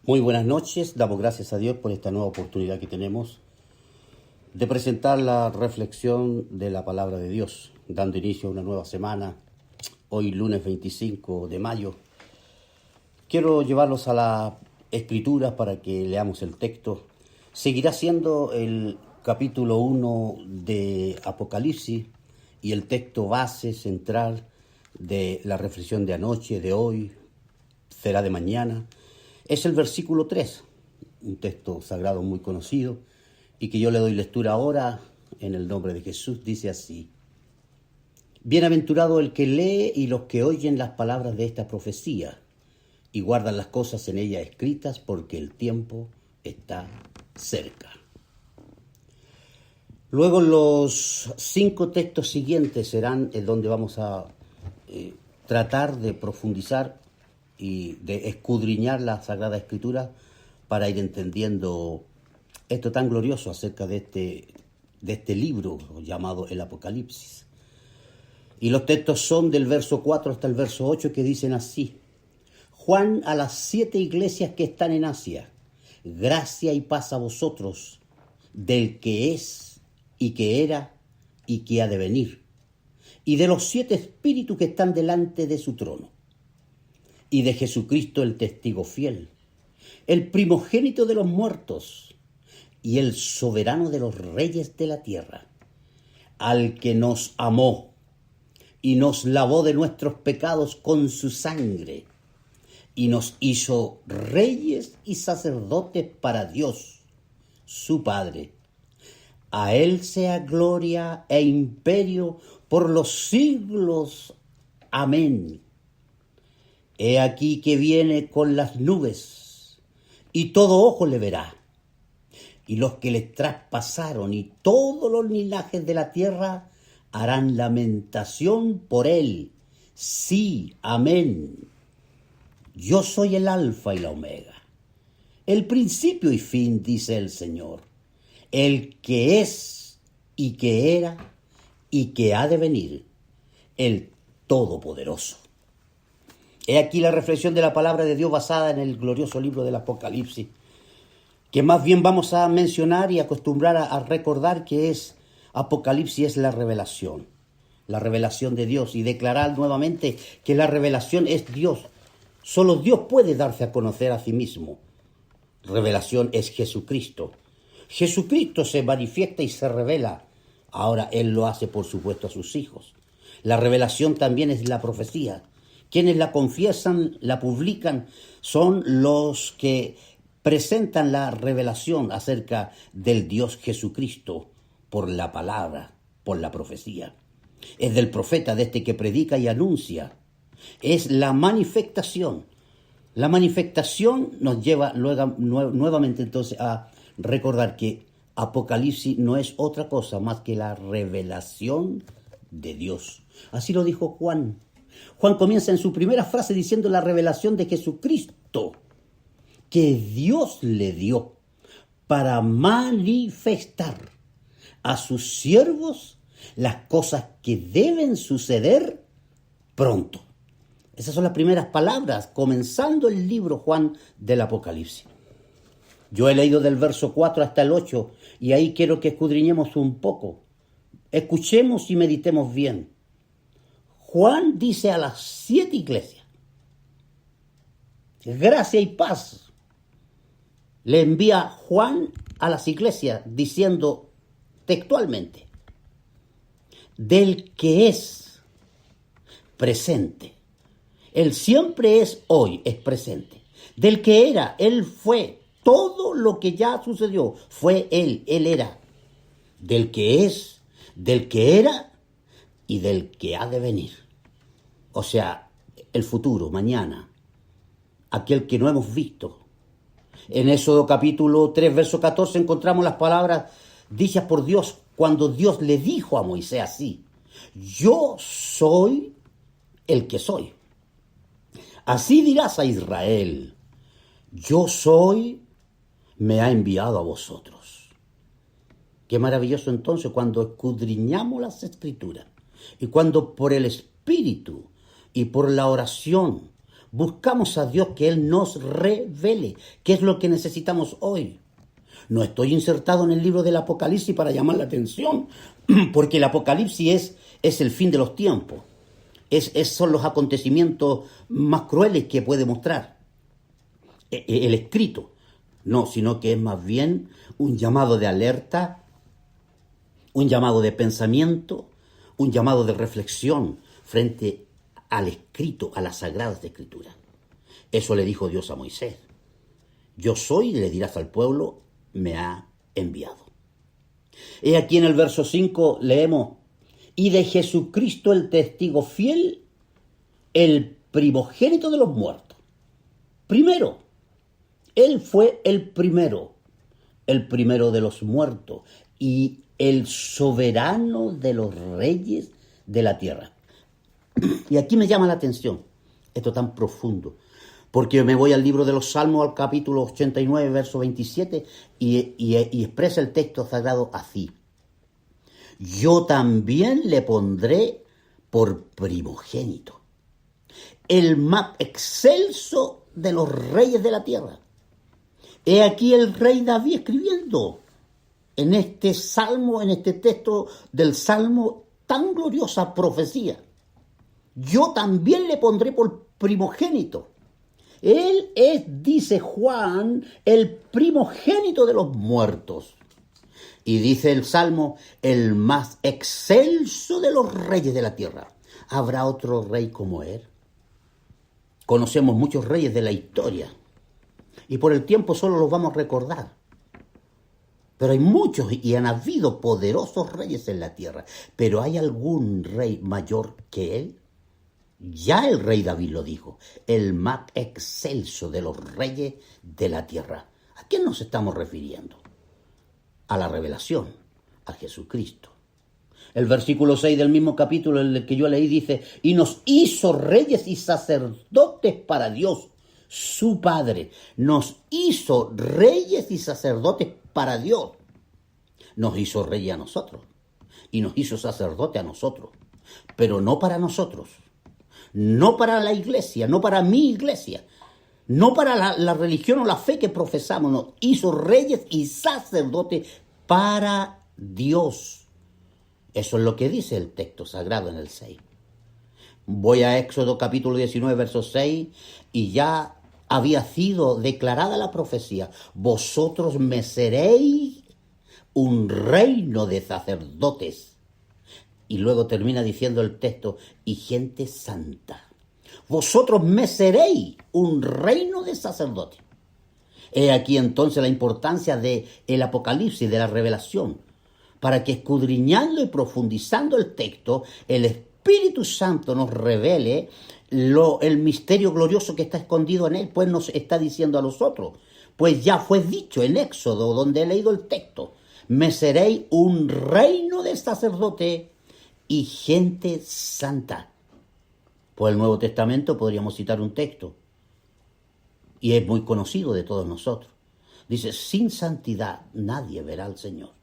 Muy buenas noches, damos gracias a Dios por esta nueva oportunidad que tenemos de presentar la reflexión de la palabra de Dios, dando inicio a una nueva semana, hoy lunes 25 de mayo. Quiero llevarlos a la escritura para que leamos el texto. Seguirá siendo el capítulo 1 de Apocalipsis y el texto base central de la reflexión de anoche, de hoy, será de mañana. Es el versículo 3, un texto sagrado muy conocido y que yo le doy lectura ahora en el nombre de Jesús. Dice así: Bienaventurado el que lee y los que oyen las palabras de esta profecía y guardan las cosas en ella escritas, porque el tiempo está cerca. Luego los 5 textos siguientes serán en donde vamos a tratar de profundizar y de escudriñar la Sagrada Escritura para ir entendiendo esto tan glorioso acerca de este libro llamado el Apocalipsis. Y los textos son del verso 4 hasta el verso 8, que dicen así: Juan a las 7 iglesias que están en Asia, gracia y paz a vosotros, del que es y que era y que ha de venir, y de los 7 espíritus que están delante de su trono, y de Jesucristo el testigo fiel, el primogénito de los muertos y el soberano de los reyes de la tierra, al que nos amó y nos lavó de nuestros pecados con su sangre y nos hizo reyes y sacerdotes para Dios, su Padre. A Él sea gloria e imperio por los siglos. Amén. He aquí que viene con las nubes, y todo ojo le verá, y los que le traspasaron y todos los linajes de la tierra harán lamentación por él. Sí, amén. Yo soy el Alfa y la Omega, el principio y fin, dice el Señor, el que es y que era y que ha de venir, el Todopoderoso. He aquí la reflexión de la palabra de Dios basada en el glorioso libro del Apocalipsis, que más bien vamos a mencionar y acostumbrar a recordar que es Apocalipsis, es la revelación de Dios, y declarar nuevamente que la revelación es Dios. Solo Dios puede darse a conocer a sí mismo. Revelación es Jesucristo. Jesucristo se manifiesta y se revela. Ahora Él lo hace, por supuesto, a sus hijos. La revelación también es la profecía. Quienes la confiesan, la publican, son los que presentan la revelación acerca del Dios Jesucristo por la palabra, por la profecía. Es del profeta, de este que predica y anuncia. Es la manifestación. La manifestación nos lleva luego, nuevamente entonces a recordar que Apocalipsis no es otra cosa más que la revelación de Dios. Así lo dijo Juan. Juan comienza en su primera frase diciendo la revelación de Jesucristo que Dios le dio para manifestar a sus siervos las cosas que deben suceder pronto. Esas son las primeras palabras, comenzando el libro, Juan, del Apocalipsis. Yo he leído del verso 4 hasta el 8, y ahí quiero que escudriñemos un poco. Escuchemos y meditemos bien. Juan dice a las 7 iglesias: gracia y paz. Le envía Juan a las iglesias diciendo textualmente: del que es presente. Él siempre es hoy, es presente. Del que era, Él fue. Todo lo que ya sucedió fue Él era. Del que es, del que era y del que ha de venir. O sea, el futuro, mañana. Aquel que no hemos visto. En Éxodo capítulo 3, verso 14 encontramos las palabras dichas por Dios cuando Dios le dijo a Moisés así: yo soy el que soy. Así dirás a Israel: yo soy, me ha enviado a vosotros. Qué maravilloso entonces cuando escudriñamos las Escrituras y cuando por el Espíritu y por la oración Buscamos a Dios que Él nos revele qué es lo que necesitamos hoy. No estoy insertado en el libro del Apocalipsis para llamar la atención, porque el Apocalipsis es el fin de los tiempos. Son los acontecimientos más crueles que puede mostrar el escrito. No, sino que es más bien un llamado de alerta, un llamado de pensamiento, un llamado de reflexión frente al escrito, a las sagradas escrituras. Eso le dijo Dios a Moisés. Yo soy, le dirás al pueblo, me ha enviado. Y aquí en el verso 5 leemos, y de Jesucristo el testigo fiel, el primogénito de los muertos. Primero, Él fue el primero de los muertos y el soberano de los reyes de la tierra. Y aquí me llama la atención esto tan profundo, porque me voy al libro de los Salmos, al capítulo 89, verso 27, y expresa el texto sagrado así. Yo también le pondré por primogénito, el más excelso de los reyes de la tierra. He aquí el rey David escribiendo en este salmo, en este texto del salmo, tan gloriosa profecía. Yo también le pondré por primogénito. Él es, dice Juan, el primogénito de los muertos. Y dice el Salmo, el más excelso de los reyes de la tierra. ¿Habrá otro rey como él? Conocemos muchos reyes de la historia. Y por el tiempo solo los vamos a recordar. Pero hay muchos y han habido poderosos reyes en la tierra. ¿Pero hay algún rey mayor que él? Ya el rey David lo dijo, el más excelso de los reyes de la tierra. ¿A quién nos estamos refiriendo? A la revelación, a Jesucristo. El versículo 6 del mismo capítulo, el que yo leí, dice, y nos hizo reyes y sacerdotes para Dios, su Padre. Nos hizo reyes y sacerdotes para Dios. Nos hizo reyes a nosotros y nos hizo sacerdote a nosotros, pero no para nosotros. No para la iglesia, no para mi iglesia, no para la religión o la fe que profesamos, nos hizo reyes y sacerdotes para Dios. Eso es lo que dice el texto sagrado en el 6. Voy a Éxodo capítulo 19, verso 6, y ya había sido declarada la profecía, vosotros me seréis un reino de sacerdotes. Y luego termina diciendo el texto, y gente santa. Vosotros me seréis un reino de sacerdotes. He aquí entonces la importancia del Apocalipsis, de la revelación, para que escudriñando y profundizando el texto, el Espíritu Santo nos revele el misterio glorioso que está escondido en él, pues nos está diciendo a nosotros. Pues ya fue dicho en Éxodo, donde he leído el texto, me seréis un reino de sacerdotes y gente santa. Por el Nuevo Testamento podríamos citar un texto, y es muy conocido de todos nosotros. Dice, sin santidad nadie verá al Señor.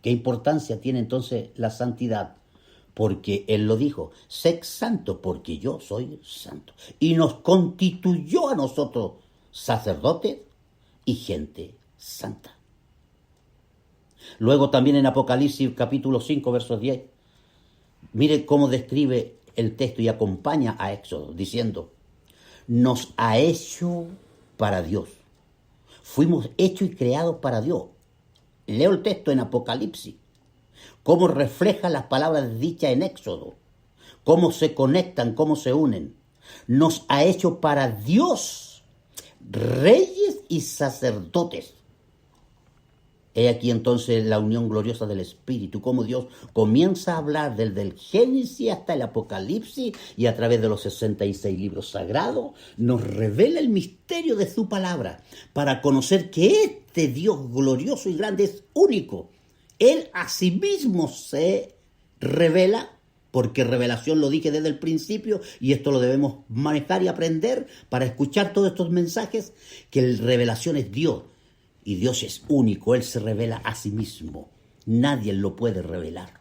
¿Qué importancia tiene entonces la santidad? Porque Él lo dijo, sed santo porque yo soy santo. Y nos constituyó a nosotros sacerdotes y gente santa. Luego también en Apocalipsis capítulo 5, verso 10, mire cómo describe el texto y acompaña a Éxodo, diciendo, nos ha hecho para Dios. Fuimos hechos y creados para Dios. Leo el texto en Apocalipsis, cómo refleja las palabras dichas en Éxodo, cómo se conectan, cómo se unen. Nos ha hecho para Dios reyes y sacerdotes. He aquí entonces la unión gloriosa del Espíritu, cómo Dios comienza a hablar desde el Génesis hasta el Apocalipsis y a través de los 66 libros sagrados nos revela el misterio de su palabra para conocer que este Dios glorioso y grande es único. Él a sí mismo se revela, porque revelación lo dije desde el principio y esto lo debemos manejar y aprender para escuchar todos estos mensajes, que la revelación es Dios. Y Dios es único, Él se revela a sí mismo. Nadie lo puede revelar.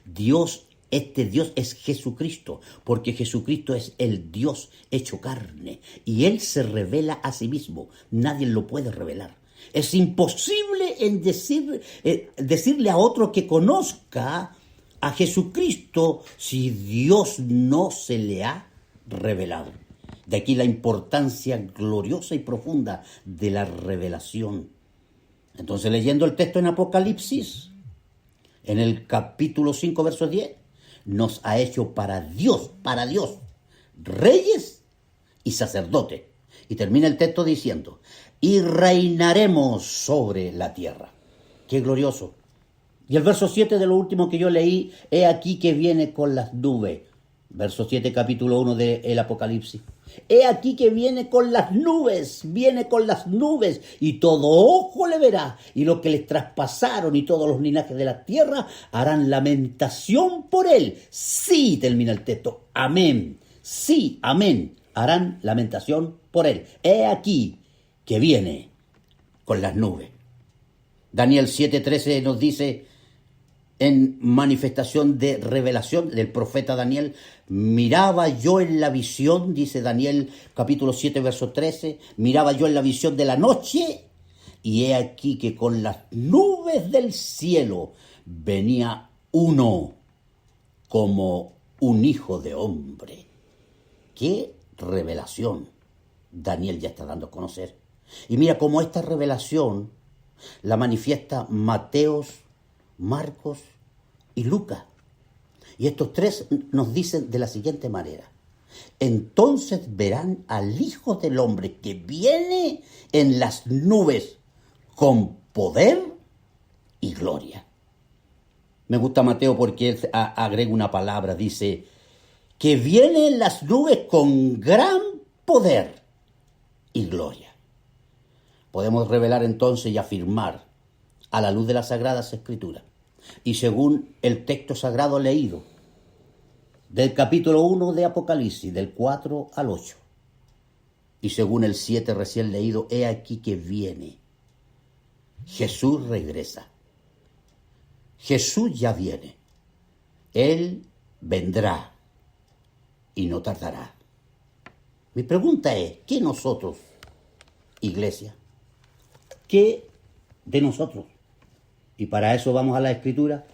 Dios Este Dios es Jesucristo, porque Jesucristo es el Dios hecho carne y Él se revela a sí mismo. Nadie lo puede revelar. Es imposible decirle a otro que conozca a Jesucristo si Dios no se le ha revelado. De aquí la importancia gloriosa y profunda de la revelación. Entonces, leyendo el texto en Apocalipsis, en el capítulo 5, verso 10, nos ha hecho para Dios, reyes y sacerdotes. Y termina el texto diciendo, y reinaremos sobre la tierra. ¡Qué glorioso! Y el verso 7 de lo último que yo leí, he aquí que viene con las nubes. Verso 7, capítulo 1 del Apocalipsis. He aquí que viene con las nubes, y todo ojo le verá, y los que les traspasaron y todos los linajes de la tierra harán lamentación por él. Sí, termina el texto, amén, sí, amén, harán lamentación por él. He aquí que viene con las nubes. Daniel 7:13 nos dice, en manifestación de revelación del profeta Daniel, miraba yo en la visión, dice Daniel capítulo 7 verso 13, miraba yo en la visión de la noche, y he aquí que con las nubes del cielo venía uno como un hijo de hombre. ¡Qué revelación! Daniel ya está dando a conocer. Y mira cómo esta revelación la manifiesta Mateos, Marcos y Lucas. Y estos tres nos dicen de la siguiente manera. Entonces verán al Hijo del Hombre que viene en las nubes con poder y gloria. Me gusta Mateo porque él agrega una palabra, dice que viene en las nubes con gran poder y gloria. Podemos revelar entonces y afirmar a la luz de las Sagradas Escrituras y según el texto sagrado leído del capítulo 1 de Apocalipsis, del 4 al 8, y según el 7 recién leído, he aquí que viene. Jesús regresa. Jesús ya viene. Él vendrá y no tardará. Mi pregunta es, ¿qué nosotros, iglesia? ¿Qué de nosotros? Y para eso vamos a la Escritura,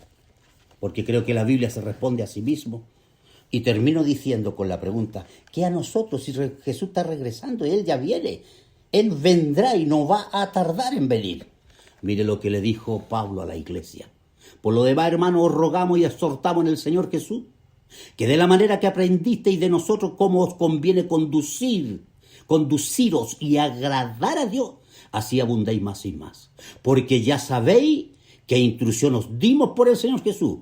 porque creo que la Biblia se responde a sí mismo. Y termino diciendo con la pregunta, ¿qué a nosotros si Jesús está regresando? Él ya viene. Él vendrá y no va a tardar en venir. Mire lo que le dijo Pablo a la iglesia. Por lo demás, hermanos, os rogamos y exhortamos en el Señor Jesús, que de la manera que aprendisteis de nosotros cómo os conviene conduciros y agradar a Dios, así abundéis más y más. Porque ya sabéis qué instrucción os dimos por el Señor Jesús,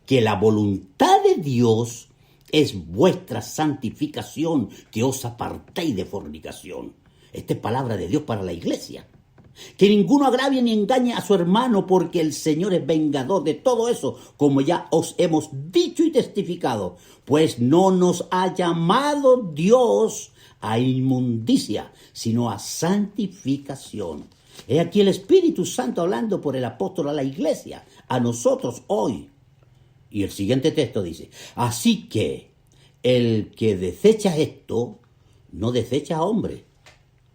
que la voluntad de Dios es vuestra santificación, que os apartéis de fornicación. Esta es palabra de Dios para la iglesia. Que ninguno agravie ni engañe a su hermano, porque el Señor es vengador de todo eso, como ya os hemos dicho y testificado. Pues no nos ha llamado Dios a inmundicia, sino a santificación. He aquí el Espíritu Santo hablando por el apóstol a la iglesia, a nosotros hoy. Y el siguiente texto dice, así que el que desecha esto, no desecha a hombre,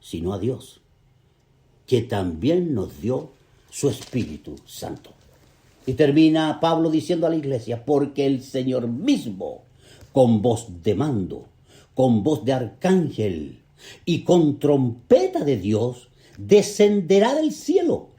sino a Dios, que también nos dio su Espíritu Santo. Y termina Pablo diciendo a la iglesia, porque el Señor mismo, con voz de mando, con voz de arcángel y con trompeta de Dios, descenderá del cielo,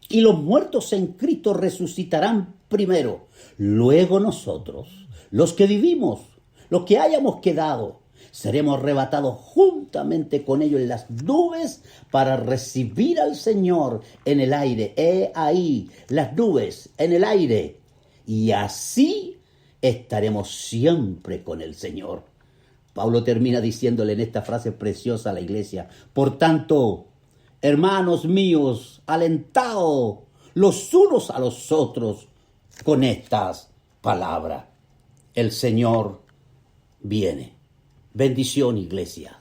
y los muertos en Cristo resucitarán primero. Luego nosotros, los que vivimos, los que hayamos quedado, seremos arrebatados juntamente con ellos en las nubes para recibir al Señor en el aire. He ahí las nubes en el aire. Y así estaremos siempre con el Señor. Pablo termina diciéndole en esta frase preciosa a la iglesia, por tanto, hermanos míos, alentaos los unos a los otros con estas palabras. El Señor viene. Bendición, iglesia.